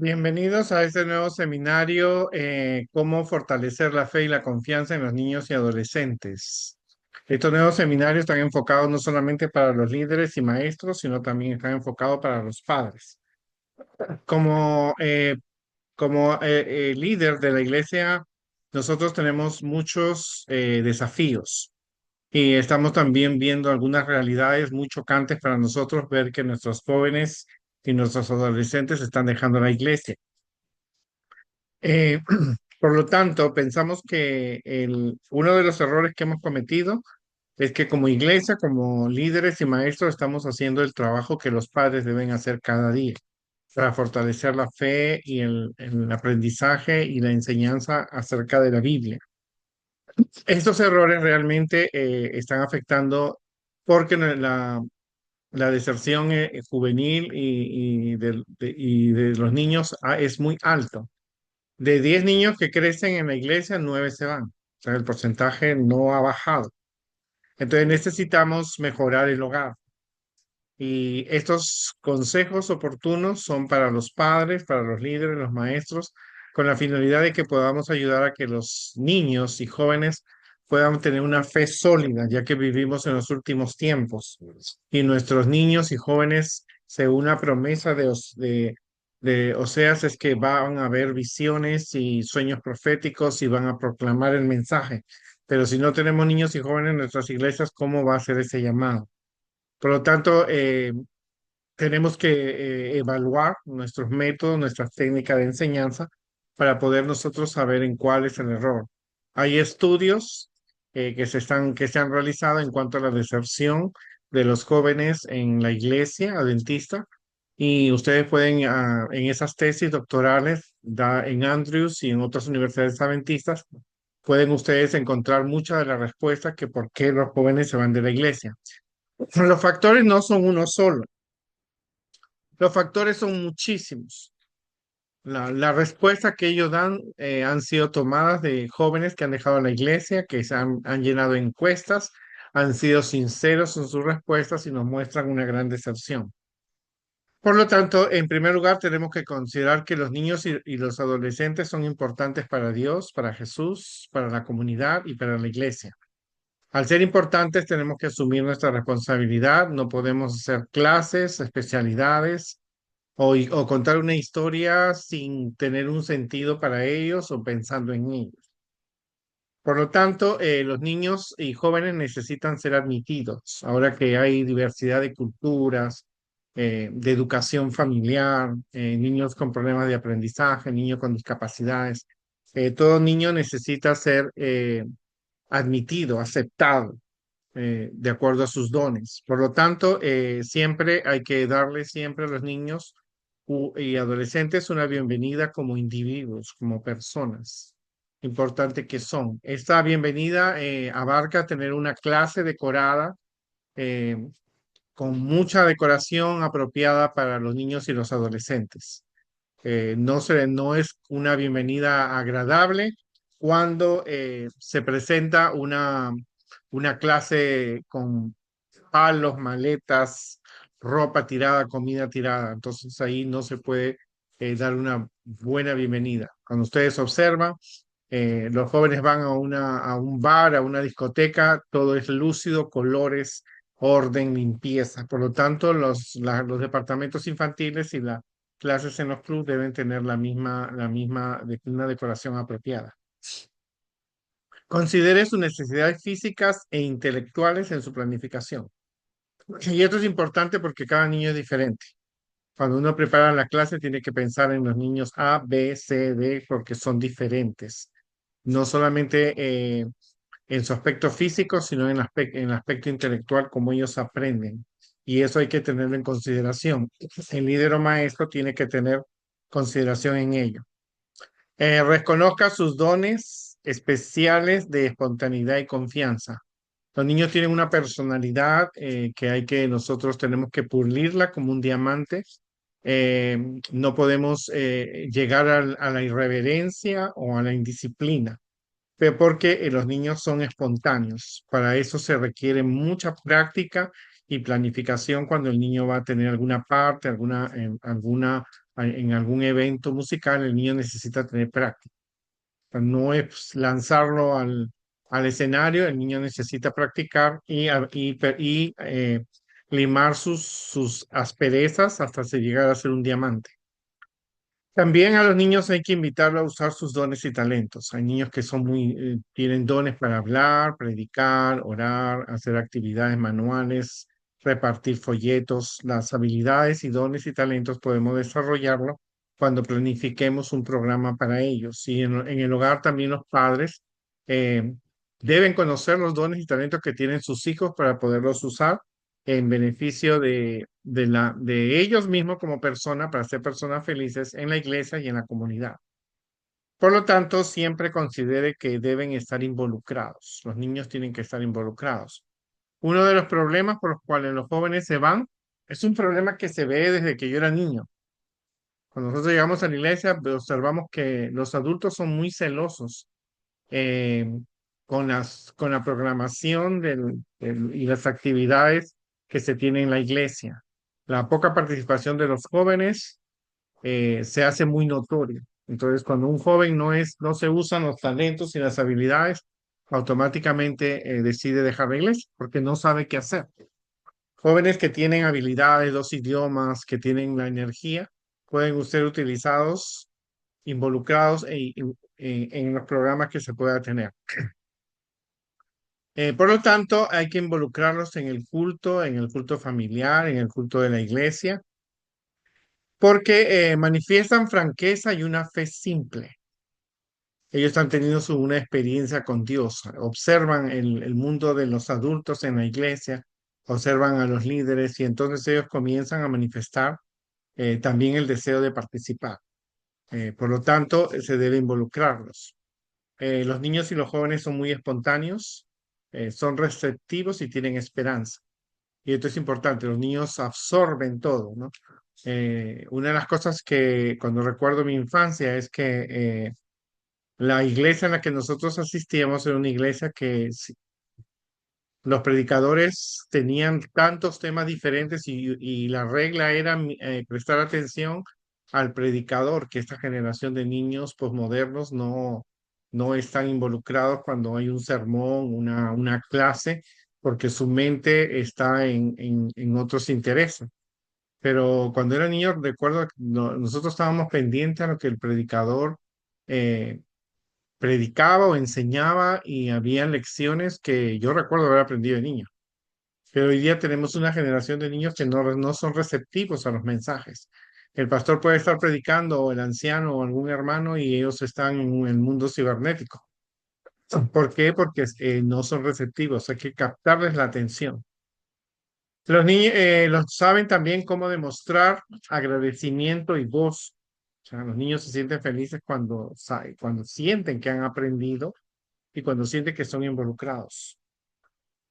Bienvenidos a este nuevo seminario, Cómo fortalecer la fe y la confianza en los niños y adolescentes. Estos nuevos seminarios están enfocados no solamente para los líderes y maestros, sino también están enfocados para los padres. Como líder de la iglesia, nosotros tenemos muchos desafíos y estamos también viendo algunas realidades muy chocantes para nosotros ver que nuestros jóvenes y nuestros adolescentes están dejando la iglesia. Eh, por lo tanto, pensamos que uno de los errores que hemos cometido es que como iglesia, como líderes y maestros, estamos haciendo el trabajo que los padres deben hacer cada día para fortalecer la fe y el aprendizaje y la enseñanza acerca de la Biblia. Estos errores realmente están afectando porque la deserción juvenil y de los niños es muy alto. De 10 niños que crecen en la iglesia, 9 se van. O sea, el porcentaje no ha bajado. Entonces necesitamos mejorar el hogar. Y estos consejos oportunos son para los padres, para los líderes, los maestros, con la finalidad de que podamos ayudar a que los niños y jóvenes puedan tener una fe sólida, ya que vivimos en los últimos tiempos. Y nuestros niños y jóvenes, según una promesa de Oseas, es que van a haber visiones y sueños proféticos y van a proclamar el mensaje. Pero si no tenemos niños y jóvenes en nuestras iglesias, ¿cómo va a ser ese llamado? Por lo tanto, tenemos que evaluar nuestros métodos, nuestras técnicas de enseñanza para poder nosotros saber en cuál es el error. Hay estudios que se han realizado en cuanto a la deserción de los jóvenes en la iglesia adventista y ustedes pueden, en esas tesis doctorales en Andrews y en otras universidades adventistas, pueden ustedes encontrar muchas de las respuestas que por qué los jóvenes se van de la iglesia. Los factores no son uno solo. Los factores son muchísimos. La respuesta que ellos dan han sido tomadas de jóvenes que han dejado la iglesia, que han llenado encuestas, han sido sinceros en sus respuestas y nos muestran una gran decepción. Por lo tanto, en primer lugar, tenemos que considerar que los niños y los adolescentes son importantes para Dios, para Jesús, para la comunidad y para la iglesia. Al ser importantes, tenemos que asumir nuestra responsabilidad. No podemos hacer clases, especialidades o contar una historia sin tener un sentido para ellos o pensando en ellos. Por lo tanto, los niños y jóvenes necesitan ser admitidos. Ahora que hay diversidad de culturas, de educación familiar, niños con problemas de aprendizaje, niños con discapacidades, todo niño necesita ser admitido, aceptado de acuerdo a sus dones. Por lo tanto, siempre hay que darle siempre a los niños y adolescentes una bienvenida como individuos, como personas importante que son. Esta bienvenida abarca tener una clase decorada eh, con mucha decoración apropiada para los niños y los adolescentes. No es una bienvenida agradable cuando se presenta una clase con palos, maletas, ropa tirada, comida tirada. Entonces ahí no se puede dar una buena bienvenida. Cuando ustedes observan, los jóvenes van a un bar, a una discoteca, todo es lúcido, colores, orden, limpieza. Por lo tanto, los departamentos infantiles y las clases en los clubes deben tener una decoración apropiada. Considere sus necesidades físicas e intelectuales en su planificación. Y esto es importante porque cada niño es diferente. Cuando uno prepara la clase, tiene que pensar en los niños A, B, C, D, porque son diferentes. No solamente en su aspecto físico, sino en el aspecto intelectual, cómo ellos aprenden. Y eso hay que tenerlo en consideración. El líder o maestro tiene que tener consideración en ello. Reconozca sus dones especiales de espontaneidad y confianza. Los niños tienen una personalidad nosotros tenemos que pulirla como un diamante. Eh, no podemos llegar a la irreverencia o a la indisciplina, pero porque los niños son espontáneos. Para eso se requiere mucha práctica y planificación cuando el niño va a tener alguna parte, alguna en algún evento musical, el niño necesita tener práctica. No es lanzarlo al escenario, el niño necesita practicar y limar sus asperezas hasta se llegar a ser un diamante. También a los niños hay que invitarlos a usar sus dones y talentos. Hay niños que tienen dones para hablar, predicar, orar, hacer actividades manuales, repartir folletos. Las habilidades y dones y talentos podemos desarrollarlo cuando planifiquemos un programa para ellos. Y en el hogar también los padres eh, deben conocer los dones y talentos que tienen sus hijos para poderlos usar en beneficio de ellos mismos como personas, para ser personas felices en la iglesia y en la comunidad. Por lo tanto, siempre considere que deben estar involucrados. Los niños tienen que estar involucrados. Uno de los problemas por los cuales los jóvenes se van es un problema que se ve desde que yo era niño. Cuando nosotros llegamos a la iglesia, observamos que los adultos son muy celosos eh, con la programación y las actividades que se tienen en la iglesia. La poca participación de los jóvenes se hace muy notoria. Entonces, cuando un joven no se usan los talentos y las habilidades, automáticamente decide dejar la iglesia porque no sabe qué hacer. Jóvenes que tienen habilidades, dos idiomas, que tienen la energía, pueden ser utilizados, involucrados en los programas que se pueda tener. Por lo tanto, hay que involucrarlos en el culto familiar, en el culto de la iglesia, porque manifiestan franqueza y una fe simple. Ellos han tenido una experiencia con Dios, observan el mundo de los adultos en la iglesia, observan a los líderes y entonces ellos comienzan a manifestar también el deseo de participar. Por lo tanto, se debe involucrarlos. Los niños y los jóvenes son muy espontáneos, son receptivos y tienen esperanza. Y esto es importante, los niños absorben todo, ¿no? Una de las cosas que cuando recuerdo mi infancia es que la iglesia en la que nosotros asistíamos era una iglesia que los predicadores tenían tantos temas diferentes y la regla era prestar atención al predicador, que esta generación de niños posmodernos no están involucrados cuando hay un sermón, una clase, porque su mente está en otros intereses. Pero cuando era niño, recuerdo que nosotros estábamos pendientes a lo que el predicador eh, predicaba o enseñaba y había lecciones que yo recuerdo haber aprendido de niño. Pero hoy día tenemos una generación de niños que no son receptivos a los mensajes. El pastor puede estar predicando o el anciano o algún hermano y ellos están en el mundo cibernético. ¿Por qué? Porque no son receptivos. Hay que captarles la atención. Los niños los saben también cómo demostrar agradecimiento y gozo. O sea, los niños se sienten felices cuando sienten que han aprendido y cuando sienten que son involucrados.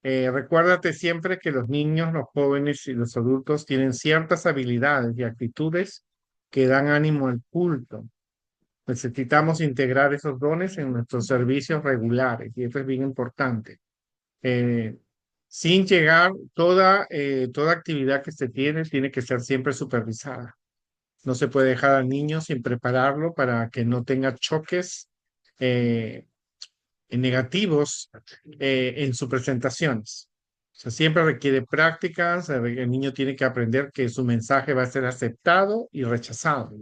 Recuérdate siempre que los niños, los jóvenes y los adultos tienen ciertas habilidades y actitudes que dan ánimo al culto. Necesitamos integrar esos dones en nuestros servicios regulares y eso es bien importante. Eh, Sin llegar, toda actividad que se tiene que ser siempre supervisada. No se puede dejar al niño sin prepararlo para que no tenga choques eh, negativos en sus presentaciones. O sea, siempre requiere prácticas, el niño tiene que aprender que su mensaje va a ser aceptado y rechazado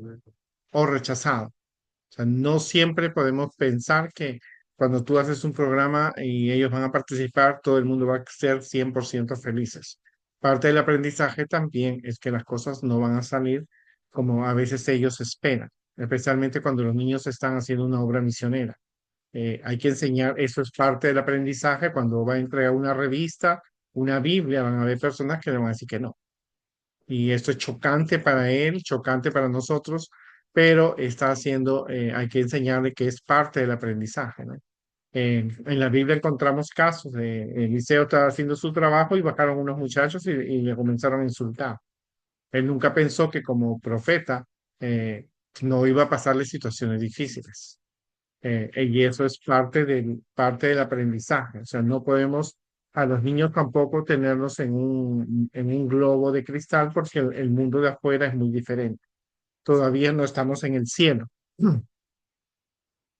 o rechazado. O sea, no siempre podemos pensar que cuando tú haces un programa y ellos van a participar, todo el mundo va a ser 100% felices. Parte del aprendizaje también es que las cosas no van a salir como a veces ellos esperan, especialmente cuando los niños están haciendo una obra misionera. Hay que enseñar, eso es parte del aprendizaje. Cuando va a entregar una revista, una Biblia, van a haber personas que le van a decir que no. Y esto es chocante para él, chocante para nosotros, pero hay que enseñarle que es parte del aprendizaje, ¿no? En la Biblia encontramos casos de Eliseo estaba haciendo su trabajo y bajaron unos muchachos y le comenzaron a insultar. Él nunca pensó que como profeta no iba a pasarle situaciones difíciles. Y eso es parte del aprendizaje. O sea, no podemos a los niños tampoco tenerlos en un globo de cristal porque el mundo de afuera es muy diferente. todavía no estamos en el cielo.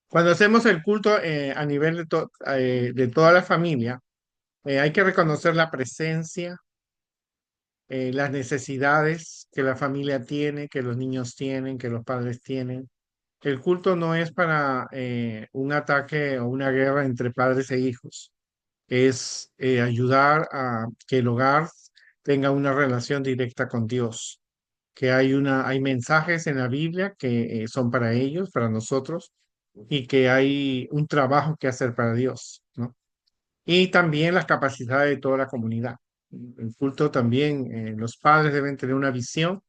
Cuando hacemos el culto a nivel de toda la familia, hay que reconocer la presencia, las necesidades que la familia tiene, que los niños tienen, que los padres tienen. El culto no es para un ataque o una guerra entre padres e hijos, es ayudar a que el hogar tenga una relación directa con Dios, que hay mensajes en la Biblia que son para ellos, para nosotros, y que hay un trabajo que hacer para Dios, ¿no? Y también las capacidades de toda la comunidad. El culto también, los padres deben tener una visión,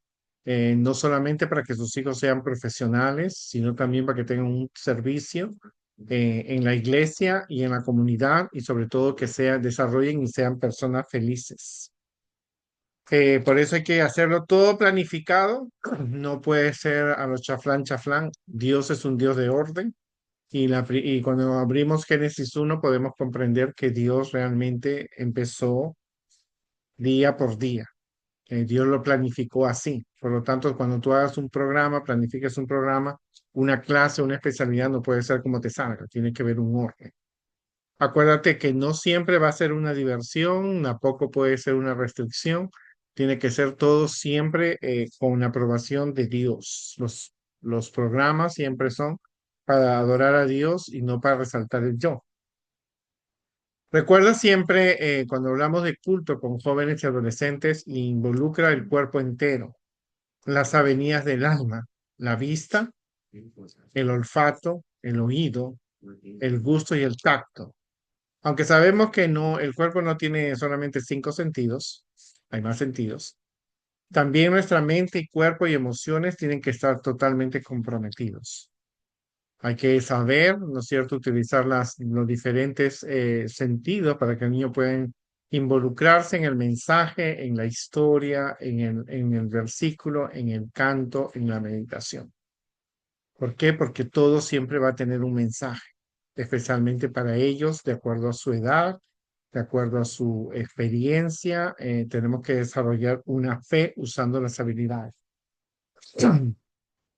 no solamente para que sus hijos sean profesionales, sino también para que tengan un servicio en la iglesia y en la comunidad y sobre todo que desarrollen y sean personas felices. Por eso hay que hacerlo todo planificado, no puede ser a los chaflán chaflán. Dios es un Dios de orden y cuando abrimos Génesis 1 podemos comprender que Dios realmente empezó día por día. Dios lo planificó así. Por lo tanto, cuando tú hagas un programa, planifiques un programa, una clase, una especialidad, no puede ser como te salga, tiene que haber un orden. Acuérdate que no siempre va a ser una diversión, tampoco puede ser una restricción, tiene que ser todo siempre con la aprobación de Dios. Los programas siempre son para adorar a Dios y no para resaltar el yo. Recuerda siempre, cuando hablamos de culto con jóvenes y adolescentes, involucra el cuerpo entero, las avenidas del alma, la vista, el olfato, el oído, el gusto y el tacto. Aunque sabemos que no, el cuerpo no tiene solamente 5 sentidos, hay más sentidos. También nuestra mente y cuerpo y emociones tienen que estar totalmente comprometidos. Hay que saber, ¿no es cierto?, utilizar los diferentes sentidos para que el niño pueda involucrarse en el mensaje, en la historia, en el versículo, en el canto, en la meditación. ¿Por qué? Porque todo siempre va a tener un mensaje, especialmente para ellos, de acuerdo a su edad, de acuerdo a su experiencia. Tenemos que desarrollar una fe usando las habilidades.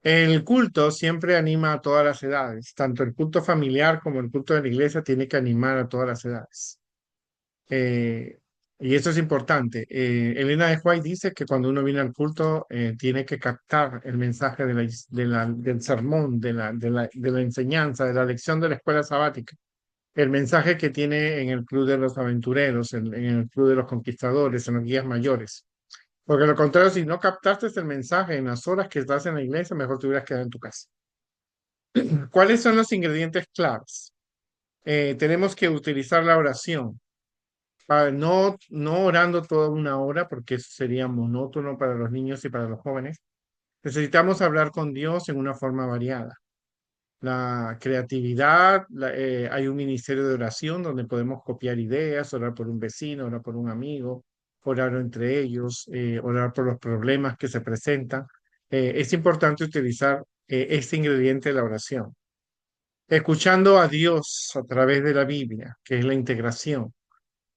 El culto siempre anima a todas las edades, tanto el culto familiar como el culto de la iglesia tiene que animar a todas las edades. Eh, y eso es importante. Elena de White dice que cuando uno viene al culto tiene que captar el mensaje del sermón, de la enseñanza, de la lección de la escuela sabática. El mensaje que tiene en el Club de los Aventureros, en el Club de los Conquistadores, en los guías mayores. Porque lo contrario, si no captaste el mensaje en las horas que estás en la iglesia, mejor te hubieras quedado en tu casa. ¿Cuáles son los ingredientes claves? Tenemos que utilizar la oración, no orando toda una hora, porque eso sería monótono para los niños y para los jóvenes. Necesitamos hablar con Dios en una forma variada. La creatividad, hay un ministerio de oración donde podemos copiar ideas, orar por un vecino, orar por un amigo, orar entre ellos, orar por los problemas que se presentan. Es importante utilizar este ingrediente de la oración. Escuchando a Dios a través de la Biblia, que es la integración.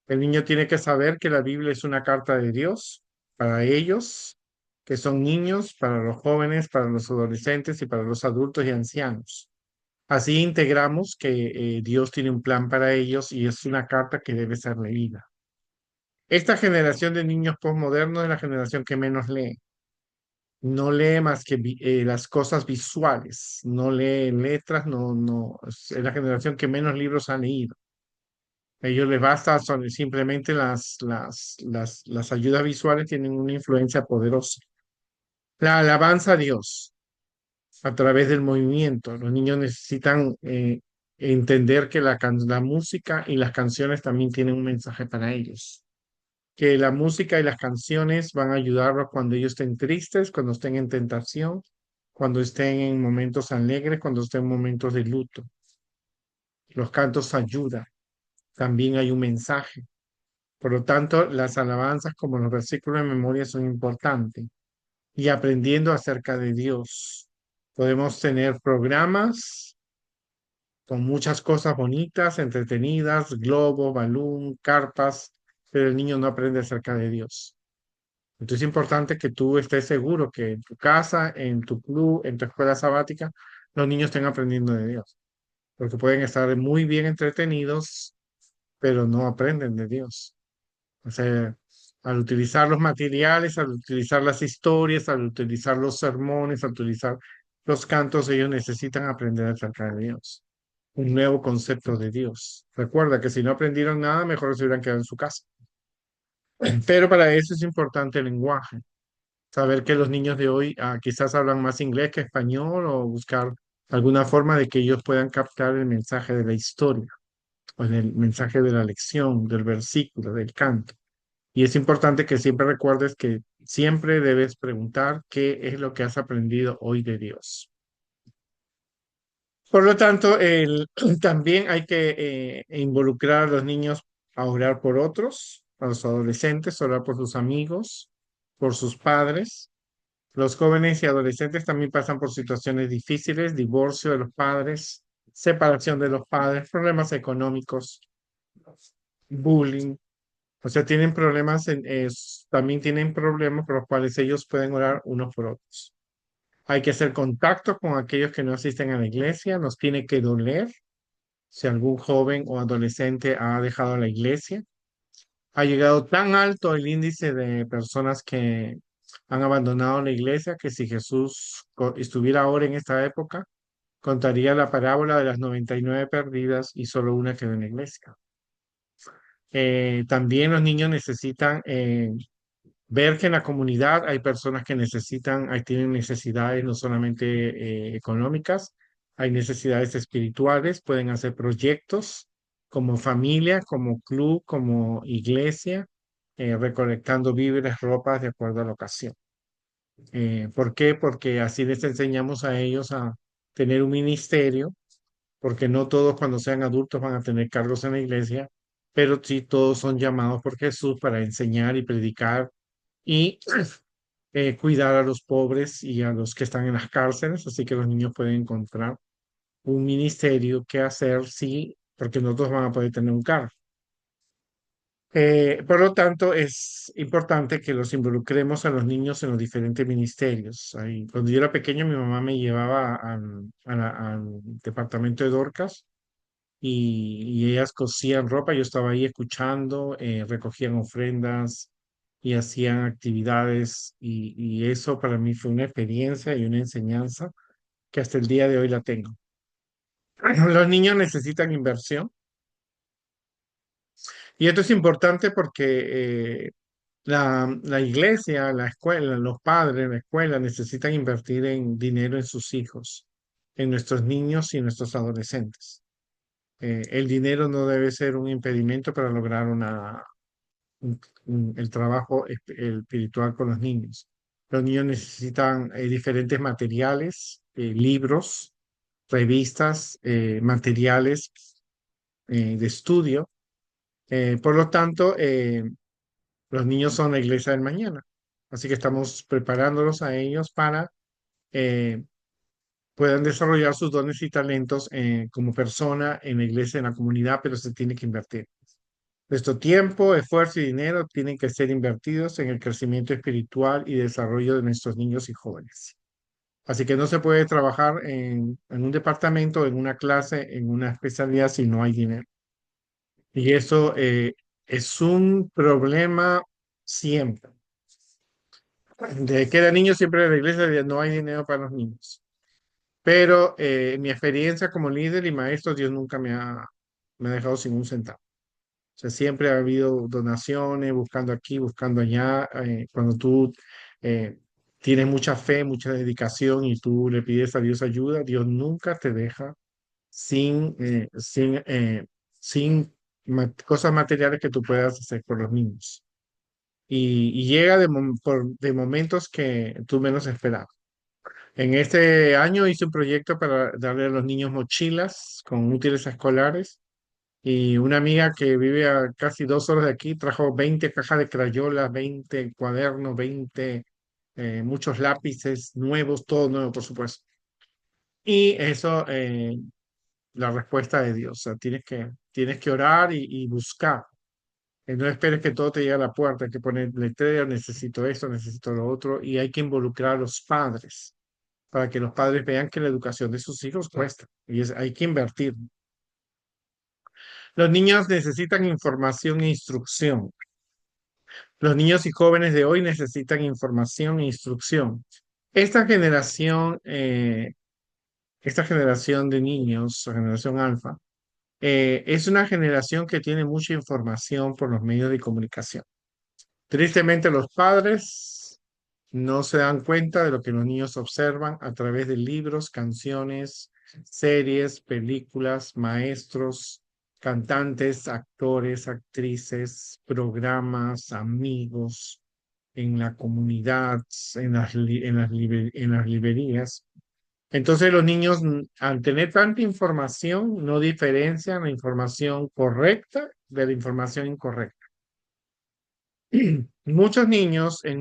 El niño tiene que saber que la Biblia es una carta de Dios para ellos, que son niños, para los jóvenes, para los adolescentes y para los adultos y ancianos. Así integramos que Dios tiene un plan para ellos y es una carta que debe ser leída. Esta generación de niños postmodernos es la generación que menos lee. No lee más que las cosas visuales, no lee letras, no, es la generación que menos libros ha leído. A ellos les basta, son simplemente las ayudas visuales tienen una influencia poderosa. La alabanza a Dios a través del movimiento. Los niños necesitan entender que la música y las canciones también tienen un mensaje para ellos. Que la música y las canciones van a ayudarlos cuando ellos estén tristes, cuando estén en tentación, cuando estén en momentos alegres, cuando estén en momentos de luto. Los cantos ayudan. También hay un mensaje. Por lo tanto, las alabanzas como los versículos de memoria son importantes. Y aprendiendo acerca de Dios. Podemos tener programas con muchas cosas bonitas, entretenidas, globo, balón, carpas, pero el niño no aprende acerca de Dios. Entonces es importante que tú estés seguro que en tu casa, en tu club, en tu escuela sabática, los niños estén aprendiendo de Dios, porque pueden estar muy bien entretenidos, pero no aprenden de Dios. O sea, al utilizar los materiales, al utilizar las historias, al utilizar los sermones, al utilizar los cantos, ellos necesitan aprender acerca de Dios, un nuevo concepto de Dios. Recuerda que si no aprendieron nada, mejor se hubieran quedado en su casa. Pero para eso es importante el lenguaje, saber que los niños de hoy quizás hablan más inglés que español o buscar alguna forma de que ellos puedan captar el mensaje de la historia o el mensaje de la lección, del versículo, del canto. Y es importante que siempre recuerdes que siempre debes preguntar qué es lo que has aprendido hoy de Dios. Por lo tanto, también hay que involucrar a los niños a orar por otros, a los adolescentes, a orar por sus amigos, por sus padres. Los jóvenes y adolescentes también pasan por situaciones difíciles, divorcio de los padres, separación de los padres, problemas económicos, bullying. O sea, tienen problemas, también tienen problemas por los cuales ellos pueden orar unos por otros. Hay que hacer contacto con aquellos que no asisten a la iglesia, nos tiene que doler si algún joven o adolescente ha dejado la iglesia. Ha llegado tan alto el índice de personas que han abandonado la iglesia que si Jesús estuviera ahora en esta época, contaría la parábola de las 99 perdidas y solo una quedó en la iglesia. También los niños necesitan ver que en la comunidad hay personas que necesitan, ahí tienen necesidades no solamente económicas, hay necesidades espirituales, pueden hacer proyectos como familia, como club, como iglesia, recolectando víveres, ropas de acuerdo a la ocasión. ¿Por qué? Porque así les enseñamos a ellos a tener un ministerio, porque no todos cuando sean adultos van a tener cargos en la iglesia, pero sí todos son llamados por Jesús para enseñar y predicar y cuidar a los pobres y a los que están en las cárceles, así que los niños pueden encontrar un ministerio que hacer, sí, porque no todos van a poder tener un carro. Por lo tanto, es importante que los involucremos a los niños en los diferentes ministerios. Ahí, cuando yo era pequeño, mi mamá me llevaba al departamento de Dorcas y ellas cosían ropa. Yo estaba ahí escuchando, recogían ofrendas y hacían actividades y eso para mí fue una experiencia y una enseñanza que hasta el día de hoy la tengo. Los niños necesitan inversión y esto es importante porque la iglesia, la escuela, los padres, la escuela necesitan invertir en dinero en sus hijos, en nuestros niños y nuestros adolescentes. El dinero no debe ser un impedimento para lograr el trabajo el espiritual con los niños. Los niños necesitan diferentes materiales, libros, revistas, materiales de estudio. Por lo tanto, los niños son la iglesia del mañana. Así que estamos preparándolos a ellos para eh, puedan desarrollar sus dones y talentos como persona en la iglesia, en la comunidad, pero se tiene que invertir. Nuestro tiempo, esfuerzo y dinero tienen que ser invertidos en el crecimiento espiritual y desarrollo de nuestros niños y jóvenes. Así que no se puede trabajar en un departamento, en una clase, en una especialidad si no hay dinero. Y eso es un problema siempre. Desde que era niño siempre en la iglesia decía, no hay dinero para los niños. Pero en mi experiencia como líder y maestro, Dios nunca me ha dejado sin un centavo. O sea, siempre ha habido donaciones, buscando aquí, buscando allá. Cuando tú eh, tienes mucha fe, mucha dedicación y tú le pides a Dios ayuda, Dios nunca te deja sin, sin cosas materiales que tú puedas hacer por los niños. Y llega de momentos que tú menos esperabas. En este año hice un proyecto para darle a los niños mochilas con útiles escolares y una amiga que vive a casi 2 horas de aquí trajo 20 cajas de crayolas, 20 cuadernos, 20 muchos lápices nuevos, todo nuevo, por supuesto. Y eso, la respuesta de Dios. O sea, tienes que orar y buscar. No esperes que todo te llegue a la puerta, hay que poner letreros, necesito esto, necesito lo otro, y hay que involucrar a los padres para que los padres vean que la educación de sus hijos cuesta y hay que invertir. Los niños necesitan información e instrucción. Los niños y jóvenes de hoy necesitan información e instrucción. Esta generación, eh, esta generación de niños, la generación alfa, es una generación que tiene mucha información por los medios de comunicación. Tristemente, los padres no se dan cuenta de lo que los niños observan a través de libros, canciones, series, películas, maestros, cantantes, actores, actrices, programas, amigos en la comunidad, en las librerías. Entonces los niños, al tener tanta información, no diferencian la información correcta de la información incorrecta. Muchos niños, y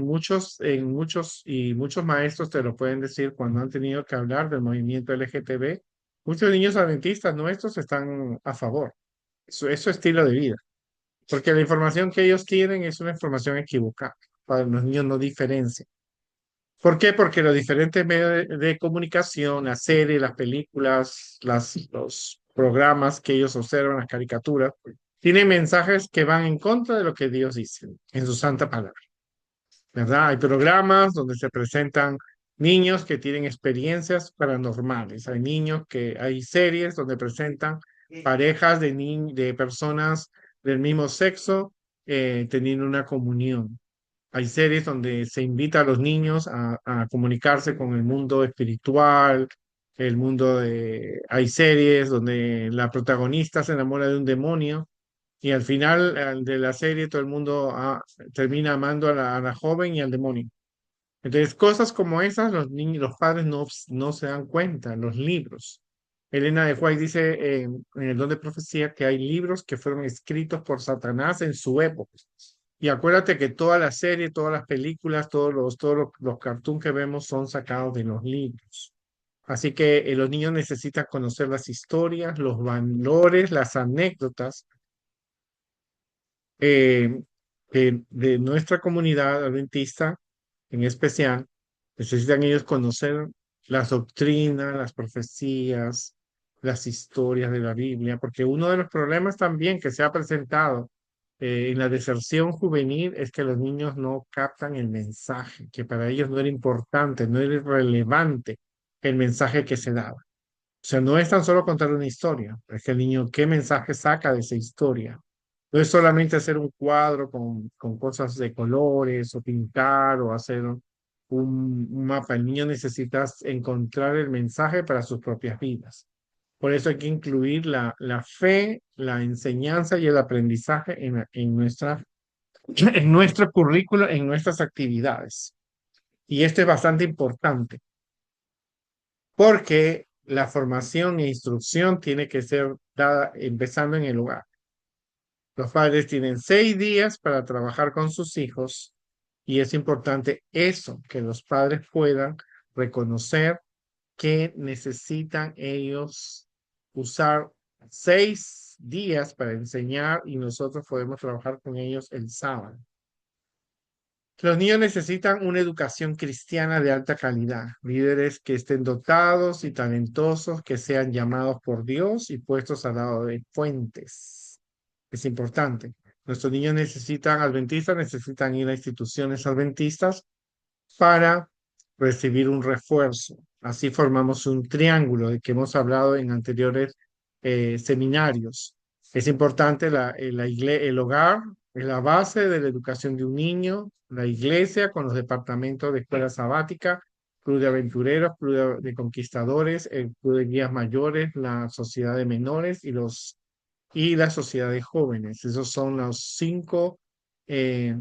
muchos maestros te lo pueden decir cuando han tenido que hablar del movimiento LGTB, muchos niños adventistas nuestros están a favor. Es su estilo de vida, porque la información que ellos tienen es una información equivocada. Para los niños no diferencian. ¿Por qué? Porque los diferentes medios de comunicación, las series, las películas, los programas que ellos observan, las caricaturas, tienen mensajes que van en contra de lo que Dios dice en su santa palabra, ¿verdad? Hay programas donde se presentan niños que tienen experiencias paranormales. Hay series donde presentan parejas de personas del mismo sexo teniendo una comunión. Hay series donde se invita a los niños a comunicarse con el mundo espiritual, hay series donde la protagonista se enamora de un demonio y al final de la serie todo el mundo termina amando a la joven y al demonio. Entonces, cosas como esas, los niños, los padres no se dan cuenta, los libros. Elena de White dice en el don de profecía que hay libros que fueron escritos por Satanás en su época. Y acuérdate que toda la serie, todas las películas, los cartoons que vemos son sacados de los libros. Así que los niños necesitan conocer las historias, los valores, las anécdotas eh, de nuestra comunidad adventista en especial, necesitan ellos conocer las doctrinas, las profecías, las historias de la Biblia, porque uno de los problemas también que se ha presentado en la deserción juvenil es que los niños no captan el mensaje, que para ellos no era importante, no era relevante el mensaje que se daba. O sea, no es tan solo contar una historia, es que el niño, ¿qué mensaje saca de esa historia? No es solamente hacer un cuadro con cosas de colores o pintar o hacer un mapa. El niño necesita encontrar el mensaje para sus propias vidas. Por eso hay que incluir la fe, la enseñanza y el aprendizaje en nuestro currículo, en nuestras actividades. Y esto es bastante importante porque la formación e instrucción tiene que ser dada empezando en el hogar. Los padres tienen 6 días para trabajar con sus hijos y es importante eso, que los padres puedan reconocer que necesitan ellos usar 6 días para enseñar y nosotros podemos trabajar con ellos el sábado. Los niños necesitan una educación cristiana de alta calidad, líderes que estén dotados y talentosos, que sean llamados por Dios y puestos al lado de fuentes. Es importante. Nuestros niños necesitan ir a instituciones adventistas para recibir un refuerzo. Así formamos un triángulo de que hemos hablado en anteriores seminarios. Es importante el hogar, es la base de la educación de un niño, la iglesia con los departamentos de escuela sabática, club de aventureros, de conquistadores, el club de guías mayores, la sociedad de menores y la sociedad de jóvenes. Esos son los 5 eh,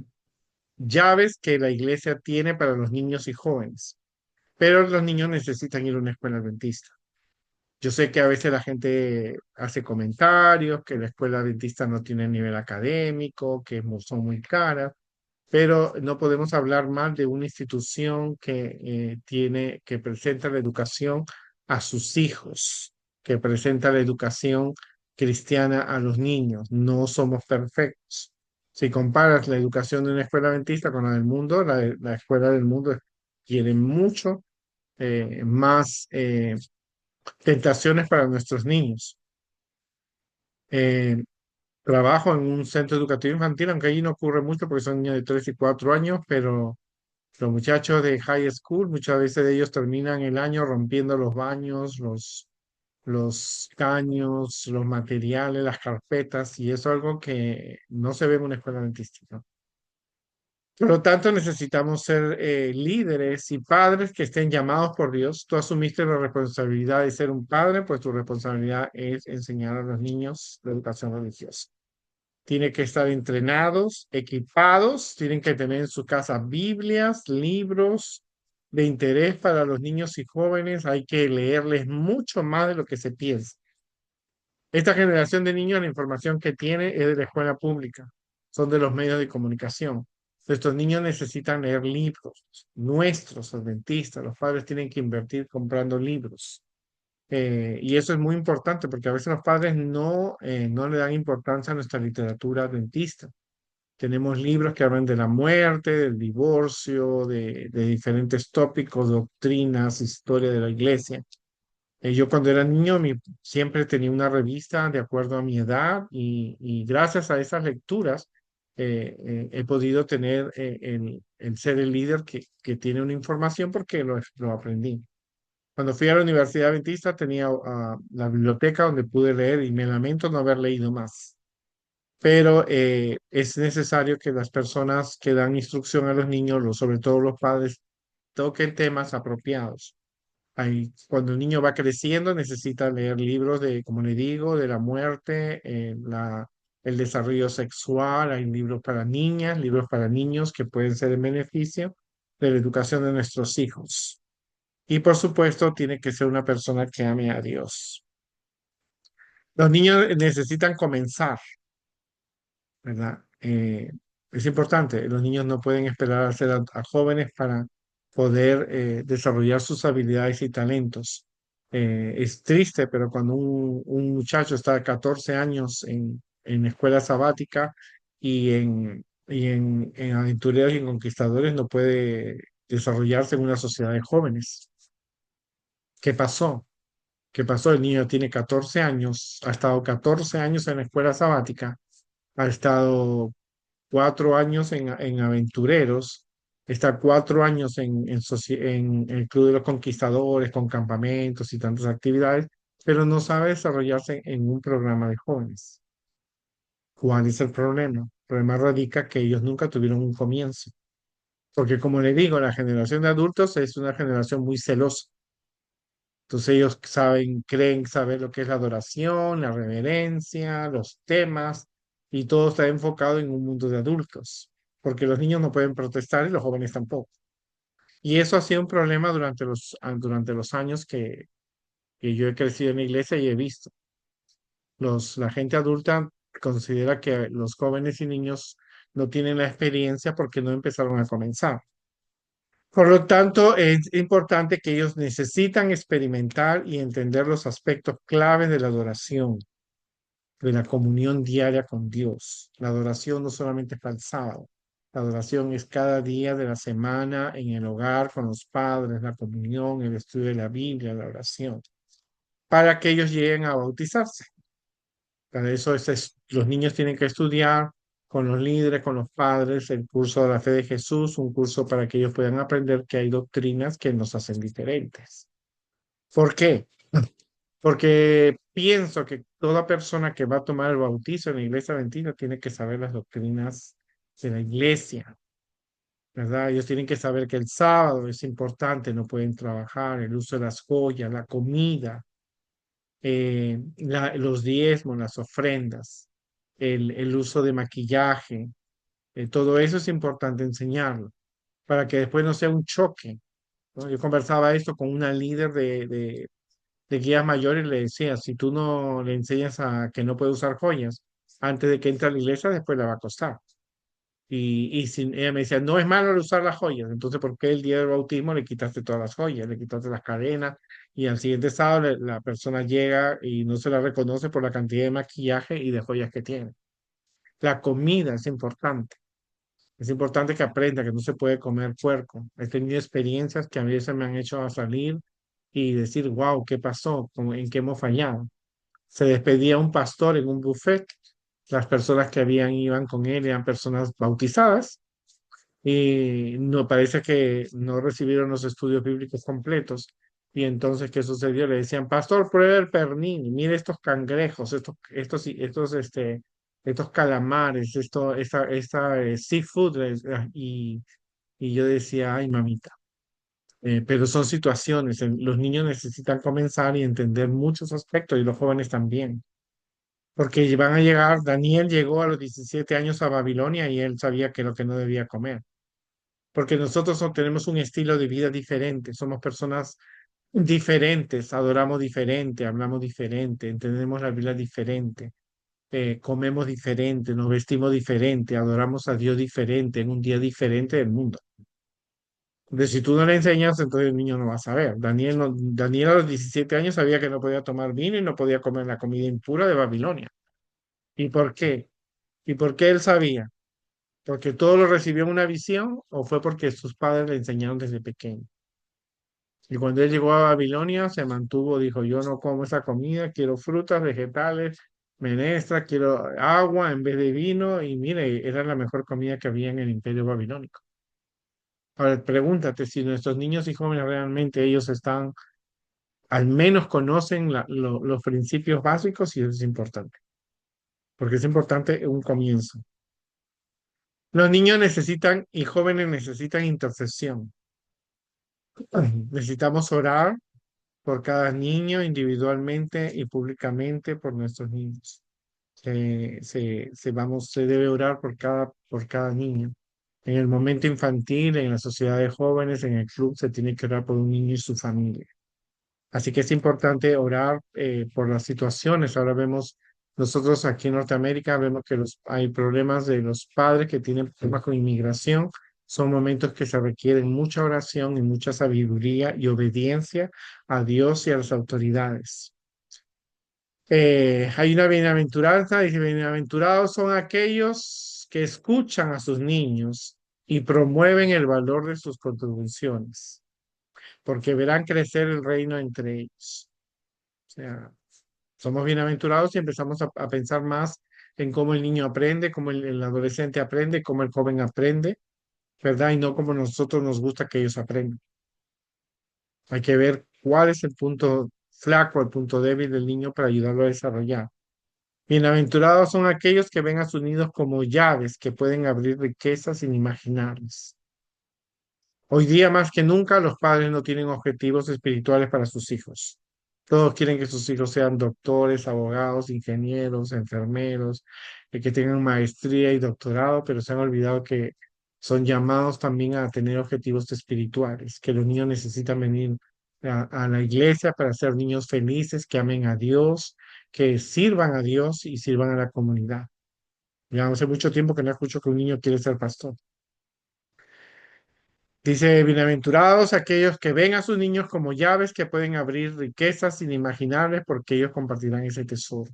llaves que la iglesia tiene para los niños y jóvenes. Pero los niños necesitan ir a una escuela adventista. Yo sé que a veces la gente hace comentarios que la escuela adventista no tiene nivel académico, que son muy caras, pero no podemos hablar mal de una institución que presenta la educación a sus hijos, que presenta la educación cristiana a los niños. No somos perfectos. Si comparas la educación de una escuela adventista con la del mundo, la escuela del mundo tiene mucho más tentaciones para nuestros niños. Eh, Trabajo en un centro educativo infantil, aunque allí no ocurre mucho porque son niños de 3 y 4 años, pero los muchachos de high school, muchas veces de ellos terminan el año rompiendo los baños, los caños, los materiales, las carpetas, y eso es algo que no se ve en una escuela adventista. Por lo tanto, necesitamos ser líderes y padres que estén llamados por Dios. Tú asumiste la responsabilidad de ser un padre, pues tu responsabilidad es enseñar a los niños la educación religiosa. Tienen que estar entrenados, equipados, tienen que tener en su casa Biblias, libros de interés para los niños y jóvenes. Hay que leerles mucho más de lo que se piensa. Esta generación de niños, la información que tiene es de la escuela pública, son de los medios de comunicación. Estos niños necesitan leer libros, nuestros adventistas, los padres tienen que invertir comprando libros. Y eso es muy importante porque a veces los padres no le dan importancia a nuestra literatura adventista. Tenemos libros que hablan de la muerte, del divorcio, de diferentes tópicos, doctrinas, historia de la iglesia. Yo cuando era niño siempre tenía una revista de acuerdo a mi edad y gracias a esas lecturas he podido tener el ser el líder que tiene una información porque lo aprendí. Cuando fui a la Universidad Adventista tenía la biblioteca donde pude leer y me lamento no haber leído más. Pero es necesario que las personas que dan instrucción a los niños, sobre todo los padres, toquen temas apropiados. Cuando el niño va creciendo, necesita leer libros de, como le digo, de la muerte, el desarrollo sexual, hay libros para niñas, libros para niños que pueden ser en beneficio de la educación de nuestros hijos. Y por supuesto, tiene que ser una persona que ame a Dios. Los niños necesitan comenzar, ¿verdad? Es importante, los niños no pueden esperar a ser a jóvenes para poder desarrollar sus habilidades y talentos. Es triste, pero cuando un muchacho está a 14 años en escuela sabática y en aventureros y en conquistadores, no puede desarrollarse en una sociedad de jóvenes. ¿Qué pasó? ¿Qué pasó? El niño tiene 14 años, ha estado 14 años en la escuela sabática, ha estado 4 años en Aventureros, está 4 años en el Club de los Conquistadores, con campamentos y tantas actividades, pero no sabe desarrollarse en un programa de jóvenes. ¿Cuál es el problema? El problema radica que ellos nunca tuvieron un comienzo, porque como le digo, la generación de adultos es una generación muy celosa. Entonces ellos saben, creen saber lo que es la adoración, la reverencia, los temas, y todo está enfocado en un mundo de adultos, porque los niños no pueden protestar y los jóvenes tampoco. Y eso ha sido un problema durante los años que yo he crecido en la iglesia y he visto. La gente adulta considera que los jóvenes y niños no tienen la experiencia porque no empezaron a comenzar. Por lo tanto, es importante que ellos necesitan experimentar y entender los aspectos claves de la adoración, de la comunión diaria con Dios. La adoración no solamente es para el sábado, la adoración es cada día de la semana en el hogar con los padres, la comunión, el estudio de la Biblia, la oración, para que ellos lleguen a bautizarse. Para eso los niños tienen que estudiar con los líderes, con los padres, el curso de la fe de Jesús, un curso para que ellos puedan aprender que hay doctrinas que nos hacen diferentes. ¿Por qué? Porque pienso que toda persona que va a tomar el bautizo en la iglesia adventista tiene que saber las doctrinas de la iglesia, ¿verdad? Ellos tienen que saber que el sábado es importante, no pueden trabajar, el uso de las joyas, la comida, los diezmos, las ofrendas, el uso de maquillaje, todo eso es importante enseñarlo para que después no sea un choque, ¿no? Yo conversaba esto con una líder de guías mayores y le decía, si tú no le enseñas a que no puede usar joyas antes de que entre a la iglesia, después le va a costar. Y ella me decía, no es malo usar las joyas, entonces ¿por qué el día del bautismo le quitaste todas las joyas, le quitaste las cadenas y al siguiente sábado la persona llega y no se la reconoce por la cantidad de maquillaje y de joyas que tiene? La comida es importante. Es importante que aprenda que no se puede comer puerco. He tenido experiencias que a veces me han hecho a salir y decir, wow, ¿qué pasó? ¿En qué hemos fallado? Se despedía un pastor en un buffet. Las personas que iban con él eran personas bautizadas y no parece que no recibieron los estudios bíblicos completos. Y entonces, ¿qué sucedió? Le decían, pastor, pruebe el pernil, mire estos cangrejos, estos calamares, seafood. Y yo decía, ay, mamita, pero son situaciones, los niños necesitan comenzar y entender muchos aspectos y los jóvenes también. Porque van a llegar, Daniel llegó a los 17 años a Babilonia y él sabía que lo que no debía comer. Porque nosotros tenemos un estilo de vida diferente, somos personas diferentes, adoramos diferente, hablamos diferente, entendemos la Biblia diferente, comemos diferente, nos vestimos diferente, adoramos a Dios diferente en un día diferente del mundo. De si tú no le enseñas, entonces el niño no va a saber. Daniel a los 17 años sabía que no podía tomar vino y no podía comer la comida impura de Babilonia. ¿Y por qué? ¿Y por qué él sabía? ¿Porque todo lo recibió en una visión o fue porque sus padres le enseñaron desde pequeño? Y cuando él llegó a Babilonia, se mantuvo, dijo, yo no como esa comida, quiero frutas, vegetales, menestra, quiero agua en vez de vino. Y mire, era la mejor comida que había en el imperio babilónico. Ahora, pregúntate si nuestros niños y jóvenes realmente ellos están, al menos conocen los principios básicos y eso es importante, porque es importante un comienzo. Los niños necesitan y jóvenes necesitan intercesión. Necesitamos orar por cada niño individualmente y públicamente por nuestros niños. Se debe orar por cada niño. En el momento infantil, en la sociedad de jóvenes, en el club, se tiene que orar por un niño y su familia. Así que es importante orar por las situaciones. Ahora vemos, nosotros aquí en Norteamérica, vemos que hay problemas de los padres que tienen problemas con inmigración. Son momentos que se requieren mucha oración y mucha sabiduría y obediencia a Dios y a las autoridades. Hay una bienaventuranza, dice, bienaventurados son aquellos que escuchan a sus niños y promueven el valor de sus contribuciones, porque verán crecer el reino entre ellos. O sea, somos bienaventurados y empezamos a pensar más en cómo el niño aprende, cómo el adolescente aprende, cómo el joven aprende, ¿verdad? Y no como nosotros nos gusta que ellos aprendan. Hay que ver cuál es el punto flaco, el punto débil del niño para ayudarlo a desarrollar. Bienaventurados son aquellos que ven a sus niños como llaves que pueden abrir riquezas inimaginables. Hoy día más que nunca los padres no tienen objetivos espirituales para sus hijos. Todos quieren que sus hijos sean doctores, abogados, ingenieros, enfermeros, que tengan maestría y doctorado, pero se han olvidado que son llamados también a tener objetivos espirituales, que los niños necesitan venir a la iglesia para ser niños felices, que amen a Dios, que sirvan a Dios y sirvan a la comunidad. Ya hace mucho tiempo que no escucho que un niño quiere ser pastor. Dice, bienaventurados aquellos que ven a sus niños como llaves que pueden abrir riquezas inimaginables porque ellos compartirán ese tesoro.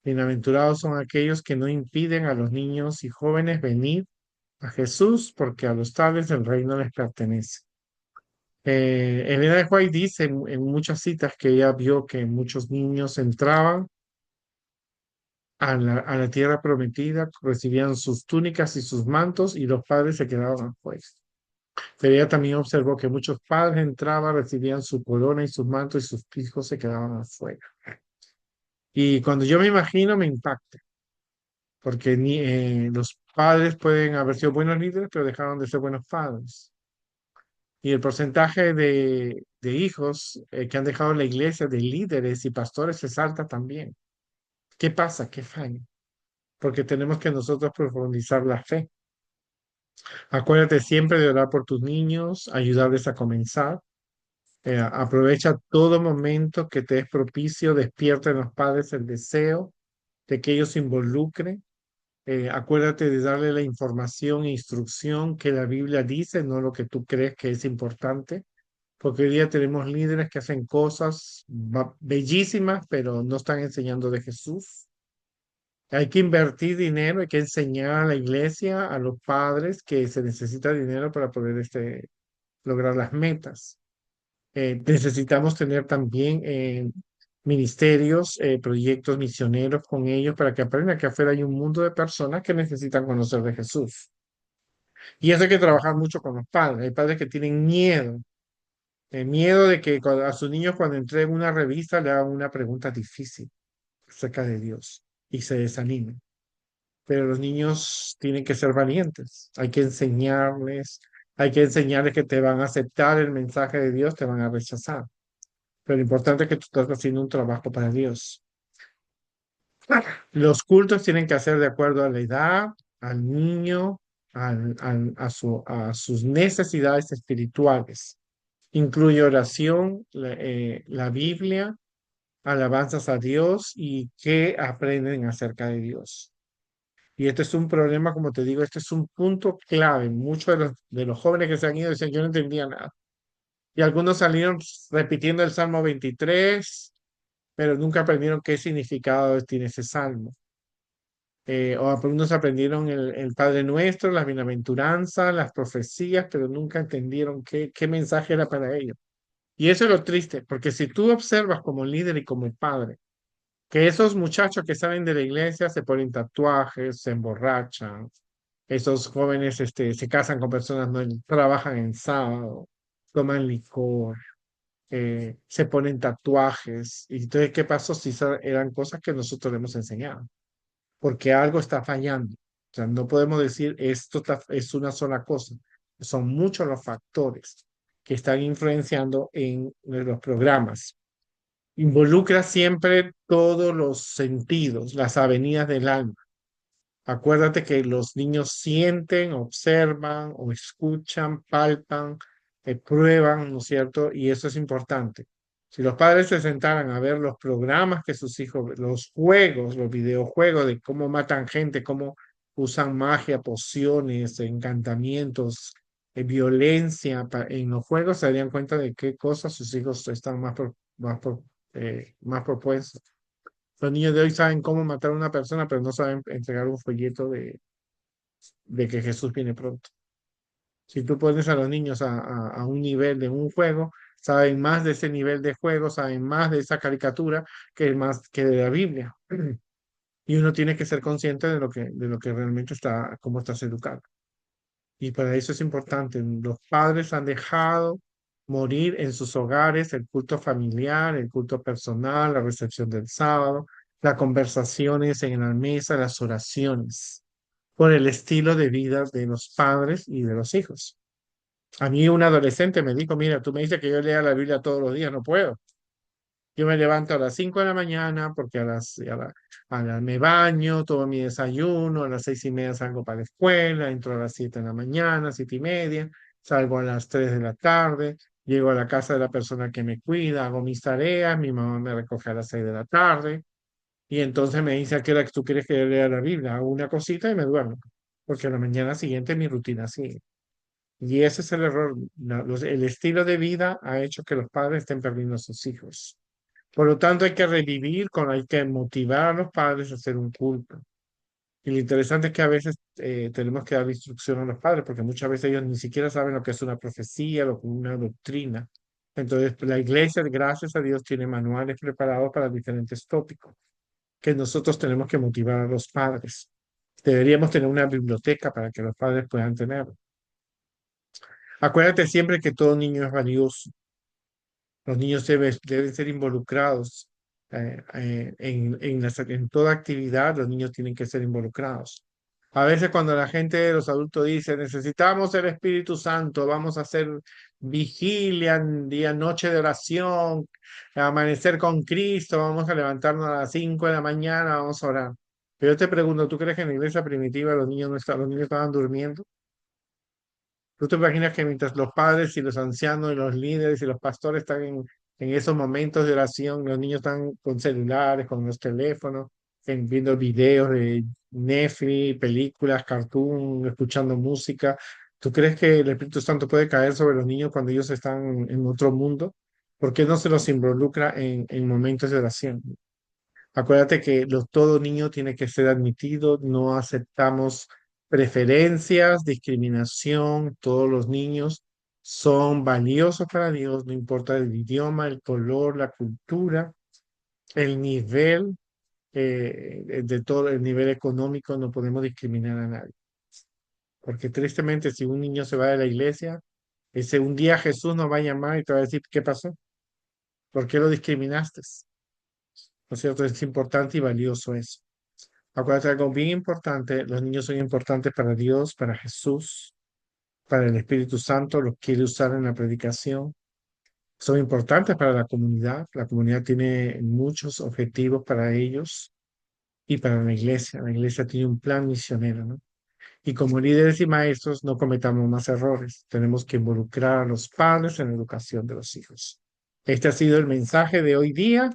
Bienaventurados son aquellos que no impiden a los niños y jóvenes venir a Jesús porque a los tales el reino les pertenece. Elena de White dice en muchas citas que ella vio que muchos niños entraban a la tierra prometida, recibían sus túnicas y sus mantos y los padres se quedaban afuera. Pero ella también observó que muchos padres entraban, recibían su corona y sus mantos y sus hijos se quedaban afuera. Y cuando yo me imagino, me impacta, porque los padres pueden haber sido buenos líderes, pero dejaron de ser buenos padres. Y el porcentaje de hijos que han dejado la iglesia, de líderes y pastores, se salta también. ¿Qué pasa? ¿Qué falla? Porque tenemos que nosotros profundizar la fe. Acuérdate siempre de orar por tus niños, ayudarles a comenzar. Aprovecha todo momento que te es propicio, despierta en los padres el deseo de que ellos se involucren. Acuérdate de darle la información e instrucción que la Biblia dice, no lo que tú crees que es importante, porque hoy día tenemos líderes que hacen cosas bellísimas, pero no están enseñando de Jesús. Hay que invertir dinero, hay que enseñar a la iglesia, a los padres que se necesita dinero para poder lograr las metas. Necesitamos tener también ministerios, proyectos misioneros con ellos para que aprendan que afuera hay un mundo de personas que necesitan conocer de Jesús. Y eso hay que trabajar mucho con los padres. Hay padres que tienen miedo, miedo de que a sus niños cuando entreguen una revista le hagan una pregunta difícil acerca de Dios y se desanimen. Pero los niños tienen que ser valientes. Hay que enseñarles que te van a aceptar el mensaje de Dios, te van a rechazar. Pero lo importante es que tú estás haciendo un trabajo para Dios. Los cultos tienen que hacer de acuerdo a la edad, al niño, a sus necesidades espirituales. Incluye oración, la Biblia, alabanzas a Dios y qué aprenden acerca de Dios. Y este es un problema, como te digo, este es un punto clave. Muchos de los jóvenes que se han ido dicen, yo no entendía nada. Y algunos salieron repitiendo el Salmo 23, pero nunca aprendieron qué significado tiene ese salmo. O algunos aprendieron el Padre Nuestro, las bienaventuranzas, las profecías, pero nunca entendieron qué mensaje era para ellos. Y eso es lo triste, porque si tú observas como líder y como padre, que esos muchachos que salen de la iglesia se ponen tatuajes, se emborrachan, esos jóvenes se casan con personas, no trabajan en sábado, toman licor, se ponen tatuajes. Y entonces, ¿qué pasó? Si eran cosas que nosotros le hemos enseñado, porque algo está fallando. O sea, no podemos decir esto es una sola cosa. Son muchos los factores que están influenciando en los programas. Involucra siempre todos los sentidos, las avenidas del alma. Acuérdate que los niños sienten, observan o escuchan, palpan, prueban, ¿no es cierto? Y eso es importante. Si los padres se sentaran a ver los programas que sus hijos, los juegos, los videojuegos de cómo matan gente, cómo usan magia, pociones, encantamientos, violencia en los juegos, se darían cuenta de qué cosas sus hijos están más propuestos. Los niños de hoy saben cómo matar a una persona, pero no saben entregar un folleto de que Jesús viene pronto. Si tú pones a los niños a un nivel de un juego, saben más de ese nivel de juego, saben más de esa caricatura más que de la Biblia. Y uno tiene que ser consciente de lo que realmente cómo estás educando. Y para eso es importante. Los padres han dejado morir en sus hogares el culto familiar, el culto personal, la recepción del sábado, las conversaciones en la mesa, las oraciones, por el estilo de vida de los padres y de los hijos. A mí un adolescente me dijo, mira, tú me dices que yo lea la Biblia todos los días, no puedo. Yo me levanto a las 5 de la mañana porque me baño, tomo mi desayuno, a las 6:30 salgo para la escuela, entro a las 7 de la mañana, 7:30, salgo a las 3 de la tarde, llego a la casa de la persona que me cuida, hago mis tareas, mi mamá me recoge a las 6 de la tarde y entonces me dice a qué hora tú quieres que yo lea la Biblia, hago una cosita y me duermo, porque a la mañana siguiente mi rutina sigue. Y ese es el error. El estilo de vida ha hecho que los padres estén perdiendo a sus hijos. Por lo tanto, hay que motivar a los padres a hacer un culto. Y lo interesante es que a veces tenemos que dar instrucción a los padres, porque muchas veces ellos ni siquiera saben lo que es una profecía, lo que es una doctrina. Entonces, la iglesia, gracias a Dios, tiene manuales preparados para diferentes tópicos que nosotros tenemos que motivar a los padres. Deberíamos tener una biblioteca para que los padres puedan tener. Acuérdate siempre que todo niño es valioso. Los niños deben ser involucrados en toda actividad, los niños tienen que ser involucrados. A veces cuando la gente, los adultos dicen, necesitamos el Espíritu Santo, vamos a hacer vigilia, día, noche de oración, amanecer con Cristo, vamos a levantarnos a las 5 de la mañana, vamos a orar. Pero yo te pregunto, ¿tú crees que en la iglesia primitiva los niños estaban durmiendo? ¿Tú te imaginas que mientras los padres y los ancianos y los líderes y los pastores están en esos momentos de oración, los niños están con celulares, con los teléfonos, viendo videos de Netflix, películas, cartoon, escuchando música? ¿Tú crees que el Espíritu Santo puede caer sobre los niños cuando ellos están en otro mundo? ¿Por qué no se los involucra en momentos de oración? Acuérdate que todo niño tiene que ser admitido, no aceptamos preferencias, discriminación, todos los niños son valiosos para Dios, no importa el idioma, el color, la cultura, el nivel, de todo el nivel económico, no podemos discriminar a nadie. Porque tristemente, si un niño se va de la iglesia, ese un día Jesús nos va a llamar y te va a decir, ¿qué pasó? ¿Por qué lo discriminaste? ¿No es cierto? Es importante y valioso eso. Acuérdate algo bien importante, los niños son importantes para Dios, para Jesús, para el Espíritu Santo, los quiere usar en la predicación. Son importantes para la comunidad tiene muchos objetivos para ellos y para la iglesia tiene un plan misionero, ¿no? Y como líderes y maestros no cometamos más errores, tenemos que involucrar a los padres en la educación de los hijos. Este ha sido el mensaje de hoy día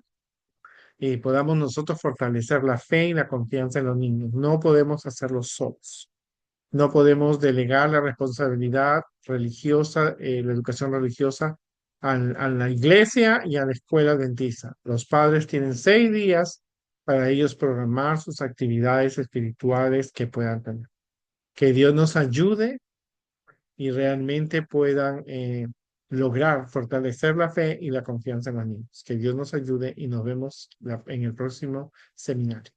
y podamos nosotros fortalecer la fe y la confianza en los niños. No podemos hacerlo solos. No podemos delegar la responsabilidad religiosa, la educación religiosa a la iglesia y a la escuela adventista. Los padres tienen 6 días para ellos programar sus actividades espirituales que puedan tener. Que Dios nos ayude y realmente puedan lograr fortalecer la fe y la confianza en los niños. Que Dios nos ayude y nos vemos en el próximo seminario.